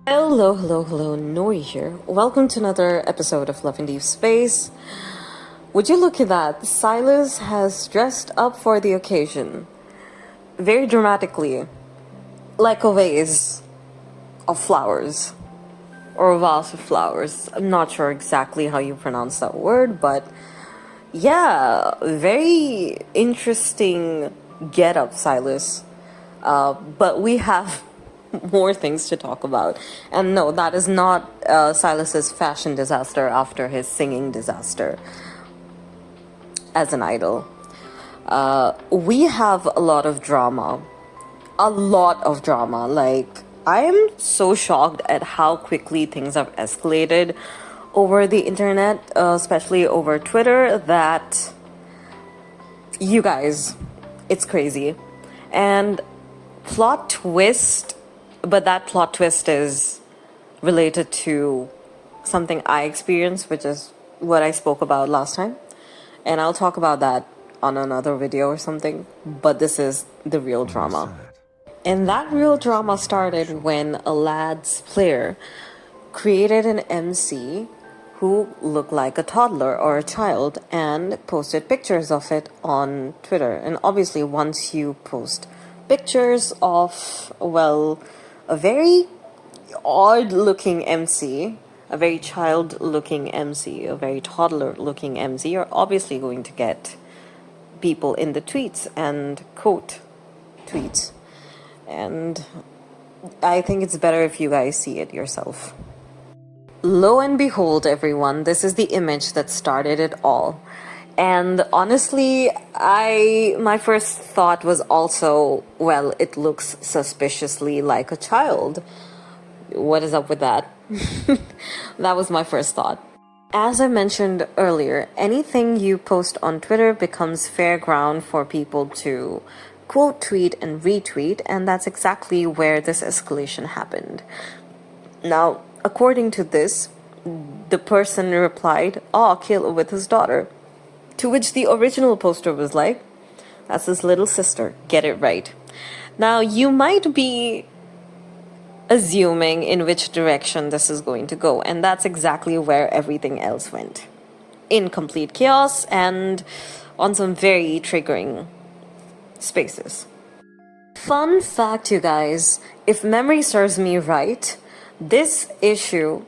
Hello, Nori here. Welcome to another episode of Love and Deep Space. Would you look at that? Silas has dressed up for the occasion. Very dramatically. Like a vase of flowers. Or a vase of flowers. I'm not sure exactly how you pronounce that word, but yeah, very interesting get-up, Silas. But we have more things to talk about. And no, that is not Silas's fashion disaster after his singing disaster as an idol. We have a lot of drama. Like, I am so shocked at how quickly things have escalated over the internet, especially over Twitter, that you guys, it's crazy. And plot twist, but that plot twist is related to something I experienced, which is what I spoke about last time. And I'll talk about that on another video or something. But this is the real drama. And that real drama started when a lad's player created an MC who looked like a toddler or a child and posted pictures of it on Twitter. And obviously, once you post pictures of, well, a very odd-looking MC, a very child-looking MC, a very toddler-looking MC, you're obviously going to get people in the tweets and quote tweets. And I think it's better if you guys see it yourself. Lo and behold, everyone, this is the image that started it all. And honestly, my first thought was also, well, it looks suspiciously like a child. What is up with that? That was my first thought. As I mentioned earlier, anything you post on Twitter becomes fair ground for people to quote tweet and retweet, and that's exactly where this escalation happened. Now, according to this, the person replied, "Oh, kill with his daughter." To which the original poster was like, "That's his little sister, get it right." Now, you might be assuming in which direction this is going to go, and that's exactly where everything else went. In complete chaos and on some very triggering spaces. Fun fact, you guys, if memory serves me right, this issue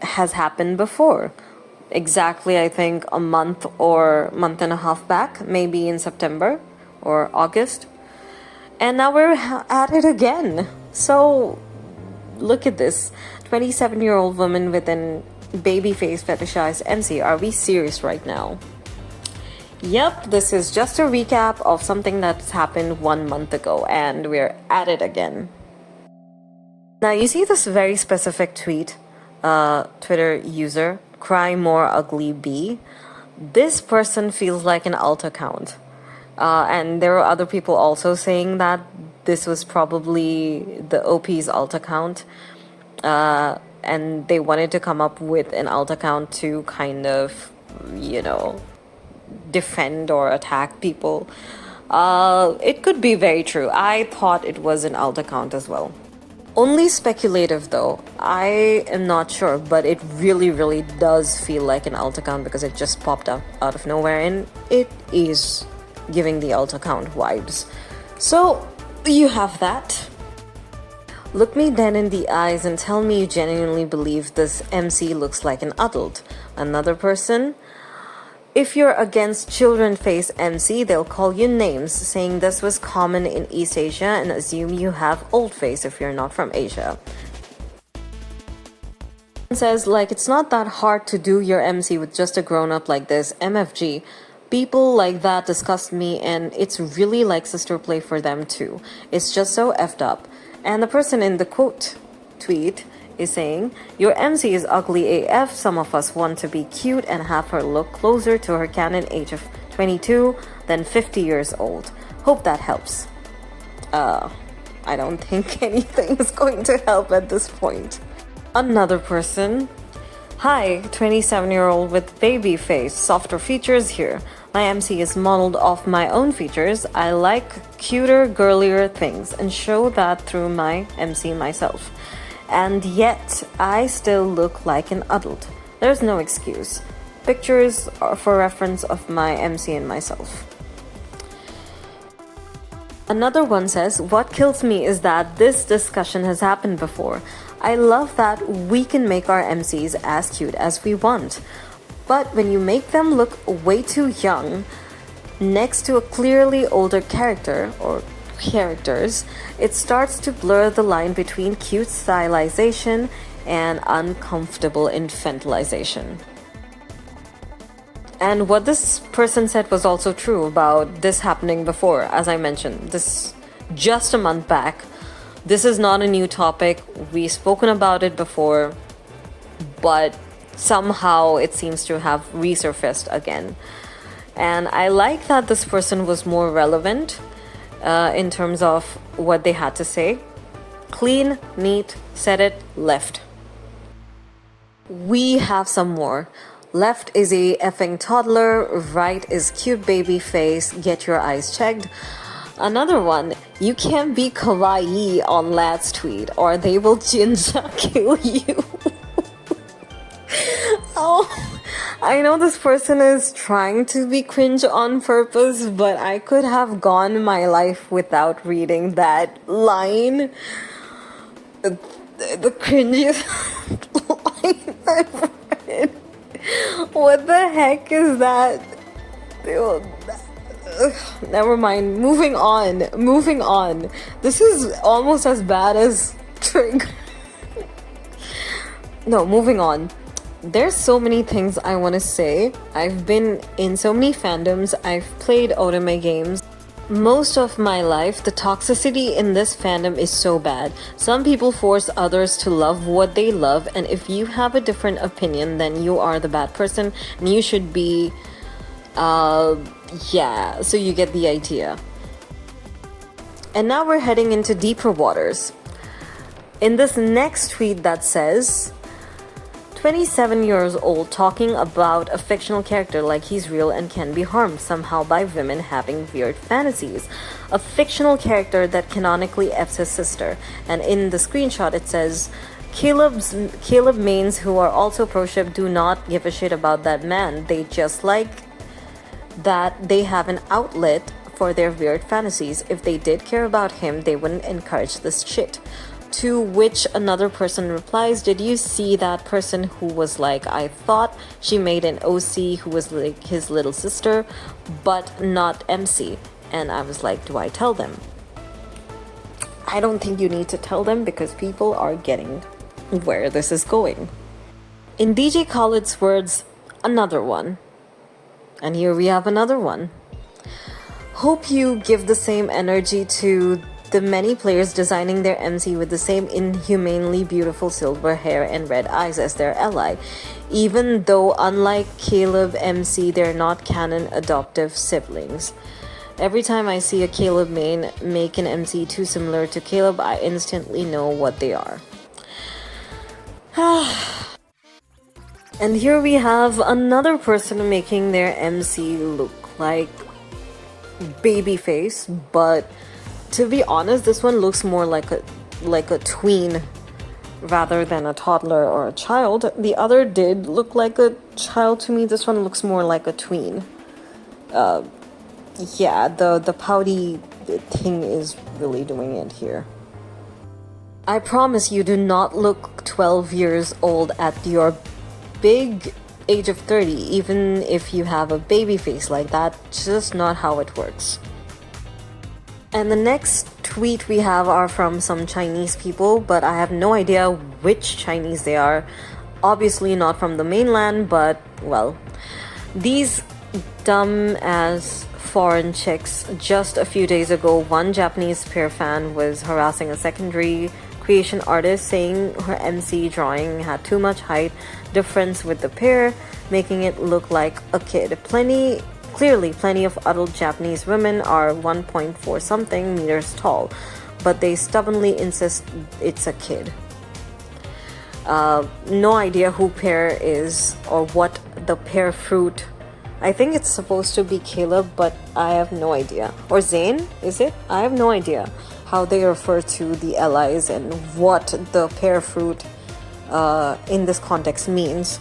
has happened before. Exactly, I think a month or month and a half back, maybe in September or August. And now we're at it again. So look at this 27-year-old woman with an baby face fetishized MC. Are we serious right now? Yep, this is just a recap of something that's happened 1 month ago, and we're at it again. Now you see this very specific tweet, Twitter user, "Cry More Ugly B." This person feels like an alt account. And there were other people also saying that this was probably the OP's alt account. And they wanted to come up with an alt account to kind of, defend or attack people. It could be very true. I thought it was an alt account as well. Only speculative though. I am not sure, but it really does feel like an alt account because it just popped up out of nowhere and it is giving the alt account vibes. So you have that. Look me then in the eyes and tell me you genuinely believe this MC looks like an adult. Another person, "If you're against children face MC, they'll call you names, saying this was common in East Asia and assume you have old face if you're not from Asia." Says, like, "It's not that hard to do your MC with just a grown-up like this. MFG. People like that disgust me, and it's really like sister play for them too. It's just so effed up." And the person in the quote tweet is saying, "Your MC is ugly AF. Some of us want to be cute and have her look closer to her canon age of 22 than 50 years old. Hope that helps." I don't think anything is going to help at this point. Another person, "Hi, 27-year-old with baby face, softer features here. My MC is modeled off my own features. I like cuter, girlier things and show that through my MC myself. And yet, I still look like an adult. There's no excuse. Pictures are for reference of my MC and myself. Another one says, what kills me is that this discussion has happened before. I love that we can make our MCs as cute as we want. But when you make them look way too young next to a clearly older character or characters, it starts to blur the line between cute stylization and uncomfortable infantilization. And what this person said was also true about this happening before. As I mentioned, this just a month back. This is not a new topic. We've spoken about it before, but somehow it seems to have resurfaced again. And I like that this person was more relevant in terms of what they had to say. Clean, neat, said it, left. We have some more. Left is a effing toddler, right is cute baby face, get your eyes checked. Another one, you can't be kawaii on lad's tweet or they will jinja kill you. Oh, I know this person is trying to be cringe on purpose, but I could have gone my life without reading that line. The cringiest line I've read. What the heck is that? Never mind. Moving on. This is almost as bad as Trig. No, moving on. There's so many things I want to say. I've been in so many fandoms. I've played otome games. Most of my life, the toxicity in this fandom is so bad. Some people force others to love what they love, and if you have a different opinion, then you are the bad person, and you should be, yeah, so you get the idea. And now we're heading into deeper waters. In this next tweet that says, 27 years old talking about a fictional character like he's real and can be harmed somehow by women having weird fantasies. A fictional character that canonically F's his sister. And in the screenshot it says, Caleb mains who are also pro-ship do not give a shit about that man. They just like that they have an outlet for their weird fantasies. If they did care about him, they wouldn't encourage this shit. To which another person replies, did you see that person who was like, I thought she made an OC who was like his little sister, but not MC. And I was like, do I tell them? I don't think you need to tell them because people are getting where this is going. In DJ Khaled's words, another one. And here we have another one. Hope you give the same energy to the many players designing their MC with the same inhumanely beautiful silver hair and red eyes as their ally, even though unlike Caleb MC, they're not canon adoptive siblings. Every time I see a Caleb main make an MC too similar to Caleb, I instantly know what they are. And here we have another person making their MC look like babyface, but to be honest, this one looks more like a tween rather than a toddler or a child. The other did look like a child to me. This one looks more like a tween. Yeah, the pouty thing is really doing it here. I promise you do not look 12 years old at your big age of 30, even if you have a baby face like that. Just not how it works. And the next tweet we have are from some Chinese people, but I have no idea which Chinese they are. Obviously not from the mainland, but well. These dumb as foreign chicks. Just a few days ago, one Japanese peer fan was harassing a secondary creation artist, saying her MC drawing had too much height difference with the pair, making it look like a kid. Clearly, plenty of adult Japanese women are 1.4 something meters tall, but they stubbornly insist it's a kid. No idea who pear is or what the pear fruit. I think it's supposed to be Caleb, but I have no idea. Or Zane, is it? I have no idea. how they refer to the allies and what the pear fruit in this context means.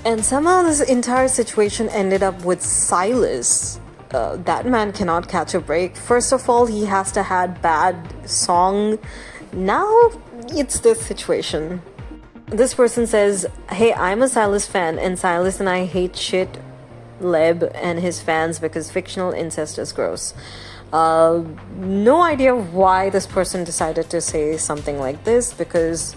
And somehow this entire situation ended up with Silas. That man cannot catch a break. First of all, he has to had bad song. Now it's this situation. This person says, hey, I'm a Silas fan, and Silas and I hate shit Leb and his fans because fictional incest is gross. No idea why this person decided to say something like this, because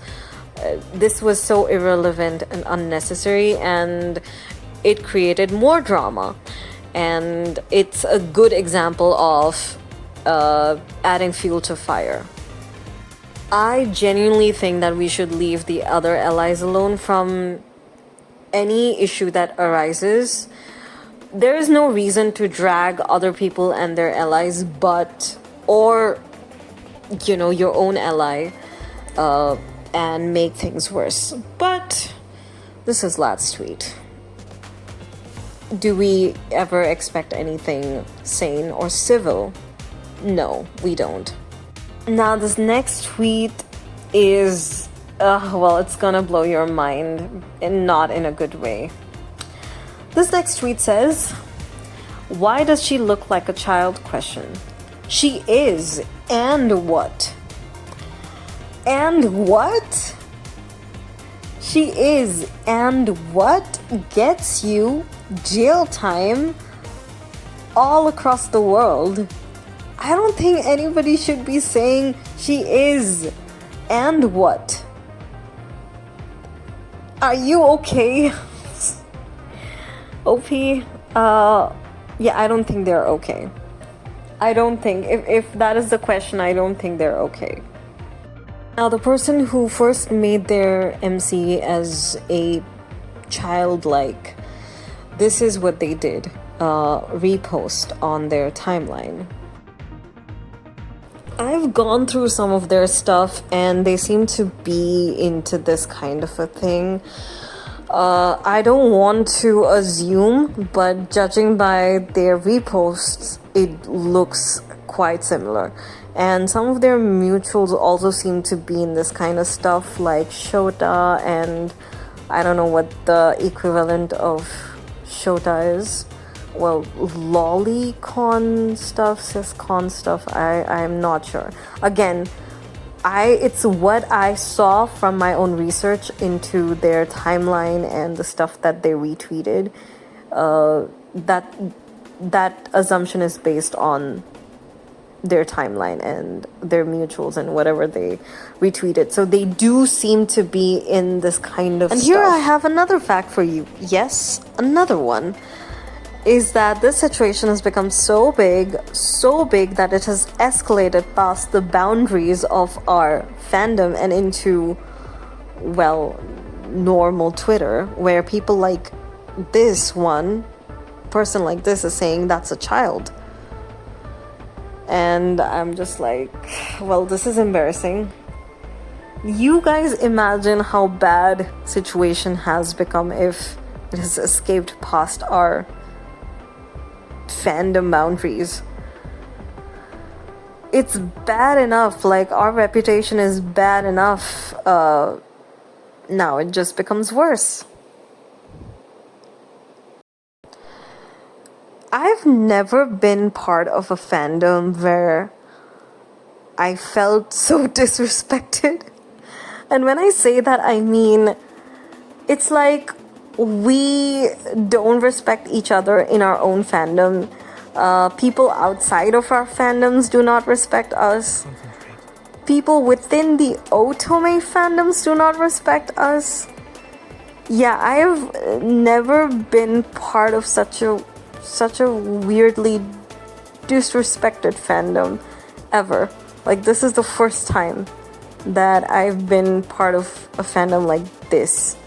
this was so irrelevant and unnecessary, and it created more drama. And it's a good example of adding fuel to fire. I genuinely think that we should leave the other allies alone from any issue that arises. There is no reason to drag other people and their allies, or your own ally, and make things worse. But this is Lad's tweet. Do we ever expect anything sane or civil? No, we don't. Now this next tweet is, it's gonna blow your mind, and not in a good way. This next tweet says, why does she look like a child? She is, and what? And what? She is, and what gets you jail time all across the world? I don't think anybody should be saying she is, and what? Are you okay? OP, I don't think they're okay. I don't think, if that is the question, I don't think they're okay. Now, the person who first made their MC as a childlike, this is what they did, repost on their timeline. I've gone through some of their stuff and they seem to be into this kind of a thing. I don't want to assume, but judging by their reposts, it looks quite similar. And some of their mutuals also seem to be in this kind of stuff, like Shota, and I don't know what the equivalent of Shota is. Well, lolicon stuff, siscon stuff, I'm not sure. Again, it's what I saw from my own research into their timeline and the stuff that they retweeted. That assumption is based on their timeline and their mutuals and whatever they retweeted. So they do seem to be in this kind of stuff. And here I have another fact for you. Yes, another one. Is that this situation has become so big that it has escalated past the boundaries of our fandom and into, normal Twitter, where people like this one person like this is saying that's a child. And I'm just like, this is embarrassing. You guys imagine how bad situation has become if it has escaped past our fandom boundaries. It's bad enough, our reputation is bad enough. Now it just becomes worse. I've never been part of a fandom where I felt so disrespected. And when I say that, I mean, it's like we don't respect each other in our own fandom. People outside of our fandoms do not respect us. People within the otome fandoms do not respect us. Yeah, I have never been part of such a weirdly disrespected fandom ever. This is the first time that I've been part of a fandom like this.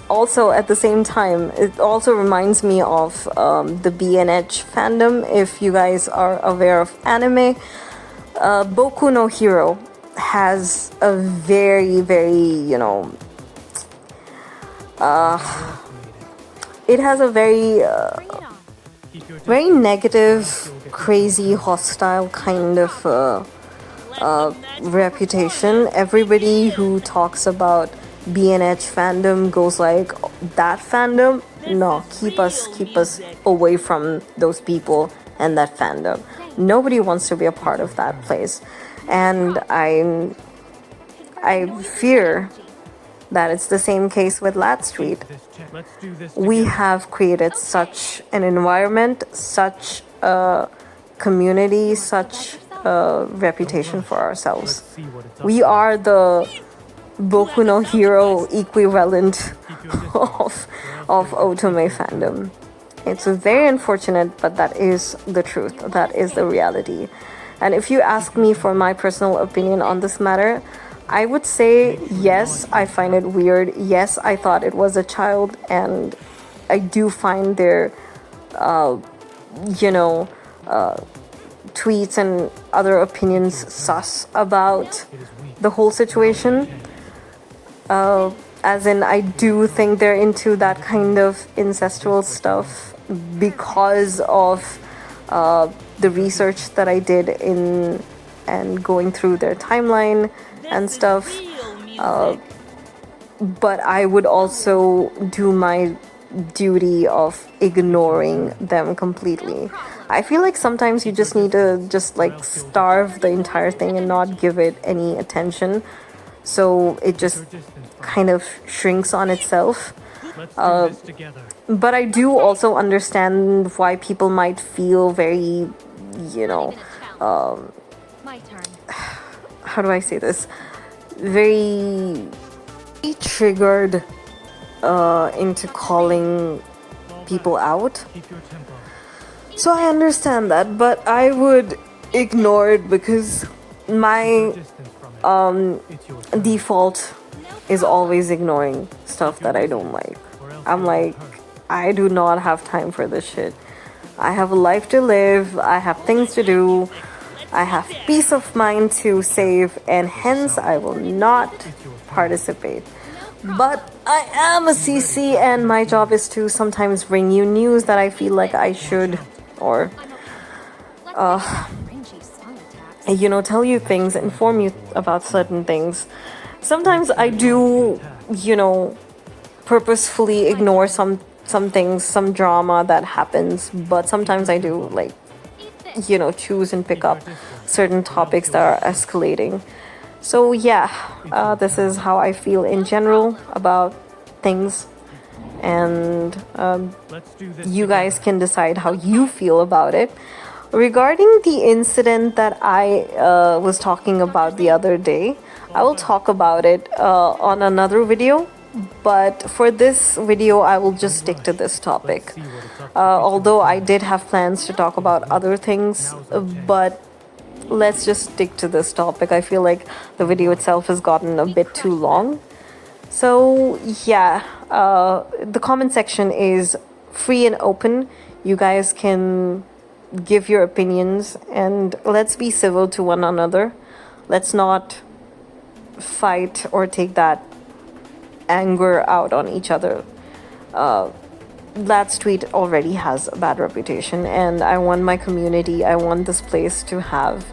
Also, at the same time, it also reminds me of the BNH fandom. If you guys are aware of anime, Boku no Hero has a very, very, it has a very, very negative crazy, hostile kind of reputation. Everybody who talks about BNH fandom goes like, that fandom? No, keep us away from those people and that fandom. Nobody wants to be a part of that place. And I fear that it's the same case with Lat Street. We have created such an environment, such a community, such a reputation for ourselves. We are the Boku no Hero equivalent of otome fandom. It's very unfortunate, but that is the truth. That is the reality. And if you ask me for my personal opinion on this matter, I would say yes, I find it weird. Yes, I thought it was a child, and I do find their, tweets and other opinions sus about the whole situation. As in, I do think they're into that kind of incestual stuff because of the research that I did in and going through their timeline and stuff. But I would also do my duty of ignoring them completely. I feel like sometimes you just need to just like starve the entire thing and not give it any attention, so it just kind of shrinks on itself. But I do also understand why people might feel very, how do I say this? Very triggered into calling people out. So I understand that, but I would ignore it because my default is always ignoring stuff that I don't like. I'm like, I do not have time for this shit. I have a life to live, I have things to do, I have peace of mind to save, and hence I will not participate. But I am a CC, and my job is to sometimes bring you news that I feel like I should, or tell you things, inform you about certain things. Sometimes I do, purposefully ignore some things, some drama that happens, but sometimes I do choose and pick up certain topics that are escalating. So yeah, this is how I feel in general about things, and you guys can decide how you feel about it. Regarding the incident that I was talking about the other day, I will talk about it on another video, but for this video I will just stick to this topic. Although I did have plans to talk about other things, but let's just stick to this topic. I feel like the video itself has gotten a bit too long. So yeah, the comment section is free and open. You guys can give your opinions, and let's be civil to one another. Let's not fight or take that anger out on each other. That street already has a bad reputation, and I want my community, I want this place to have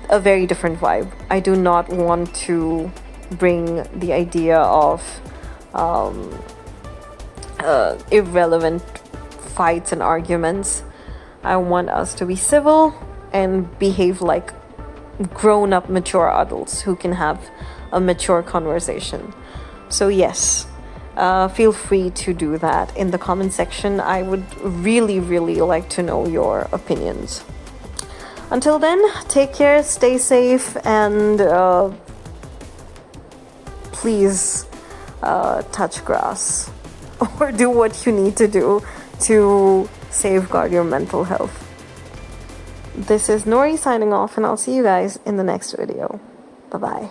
a very different vibe. I do not want to bring the idea of irrelevant fights and arguments. I want us to be civil and behave like grown-up, mature adults who can have a mature conversation. So yes, feel free to do that in the comment section. I would really like to know your opinions. Until then, take care, stay safe, and please touch grass or do what you need to do to safeguard your mental health. This is Nori signing off, and I'll see you guys in the next video. Bye-bye.